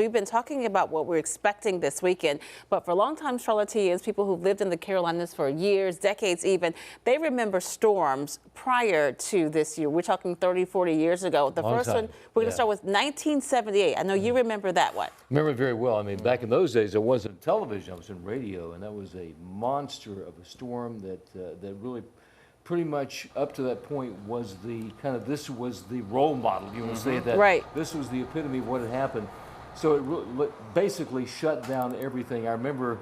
We've been talking about what we're expecting this weekend, but for longtime Charlotteans, people who've lived in the Carolinas for years, decades even, they remember storms prior to this year. We're talking 30, 40 years ago. The first one, we're going to start with 1978. I know you remember that one. Remember it very well. I mean, back in those days, there wasn't television, I was in radio, and that was a monster of a storm that really pretty much up to that point was the kind of, this was the role model, you want to say that. Right. This was the epitome of what had happened. So it basically shut down everything. I remember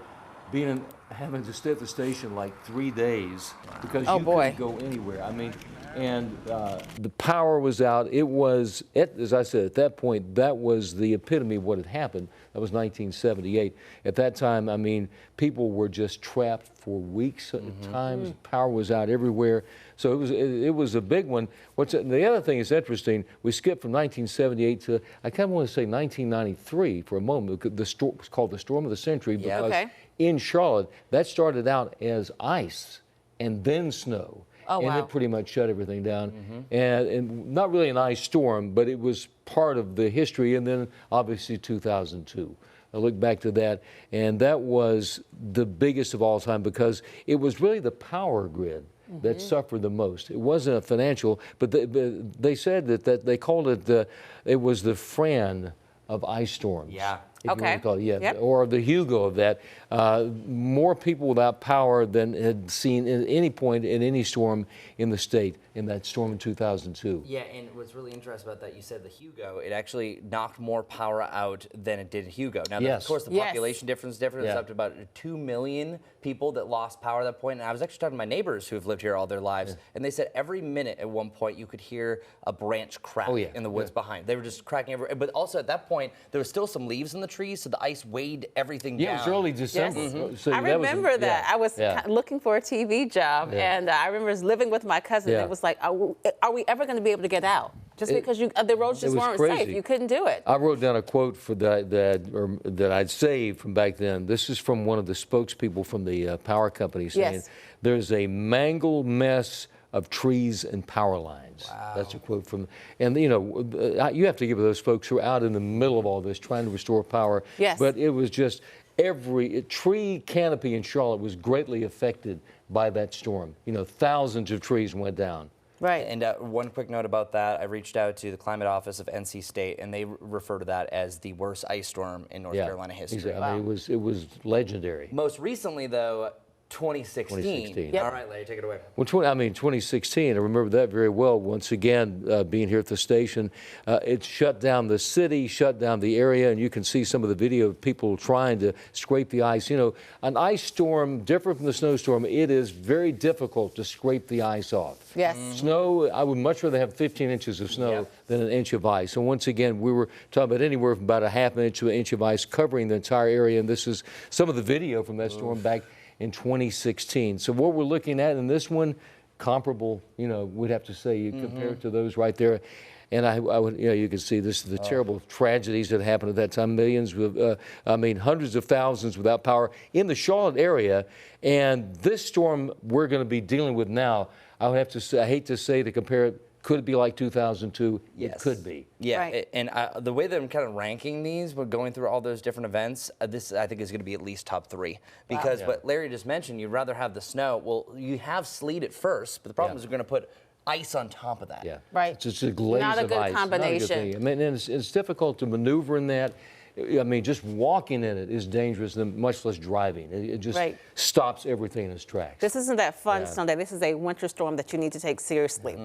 having to stay at the station like 3 days because you couldn't go anywhere. I mean, and the power was out. It was, as I said, at that point, that was the epitome of what had happened. That was 1978. At that time, I mean, people were just trapped for weeks at times. Power was out everywhere. So it was a big one. The other thing is interesting, we skipped from 1978 to, I kind of want to say 1993 for a moment. The storm was called the Storm of the Century because in Charlotte, that started out as ice and then snow. And it pretty much shut everything down. And not really an ice storm, but it was part of the history. And then obviously 2002. I look back to that, and that was the biggest of all time because it was really the power grid that suffered the most. It wasn't a financial, but they said that they called it it was the Fran of ice storms. Yeah. If you want to call it, or the Hugo of that. More people without power than had seen at any point in any storm in the state in that storm in 2002. Yeah, and what's really interesting about that, you said the Hugo, it actually knocked more power out than it did Hugo. Now, of course, the population difference is different. It's up to about 2 million people that lost power at that point. And I was actually talking to my neighbors who have lived here all their lives, and they said every minute at one point you could hear a branch crack in the woods behind. They were just cracking everywhere. But also at that point, there was still some leaves in the trees, so the ice weighed everything down. Yeah, it was early December. So I remember that. I was looking for a TV job, and I remember living with my cousin. It was like, are we ever going to be able to get out? Just because the roads just weren't safe. You couldn't do it. I wrote down a quote for that I'd saved from back then. This is from one of the spokespeople from the power company saying, there's a mangled mess of trees and power lines. Wow. That's a quote from, and you know, you have to give those folks who are out in the middle of all this trying to restore power. Yes. But it was just every tree canopy in Charlotte was greatly affected by that storm. You know, thousands of trees went down. Right. And one quick note about that, I reached out to the climate office of NC State, and they refer to that as the worst ice storm in North Carolina history. Exactly. I mean, it was legendary. Most recently, though, 2016. All right, Larry, take it away. Well, 2016, I remember that very well. Once again, being here at the station, it shut down the city, shut down the area, and you can see some of the video of people trying to scrape the ice. You know, an ice storm, different from the snowstorm, it is very difficult to scrape the ice off. Yes. Snow, I would much rather have 15 inches of snow than an inch of ice. And once again, we were talking about anywhere from about a half inch to an inch of ice covering the entire area, and this is some of the video from that storm back in 2016. So what we're looking at in this one, comparable, you know, we'd have to say you compare it to those right there. And I would, you know, you can see this is the terrible tragedies that happened at that time. Millions, I mean, hundreds of thousands without power in the Charlotte area. And this storm we're going to be dealing with now, I would have to say, I hate to say to compare it, could it be like 2002? Yes. It could be. Yeah, and the way that I'm kind of ranking these, we're going through all those different events, this I think is going to be at least top 3. Because what Larry just mentioned, you'd rather have the snow. Well, you have sleet at first, but the problem is you're going to put ice on top of that. Yeah, right. It's just a glaze Not a of good ice. combination. Not a good thing. I mean, and it's difficult to maneuver in that. I mean, just walking in it is dangerous, much less driving. It just stops everything in its tracks. This isn't that fun Sunday. This is a winter storm that you need to take seriously.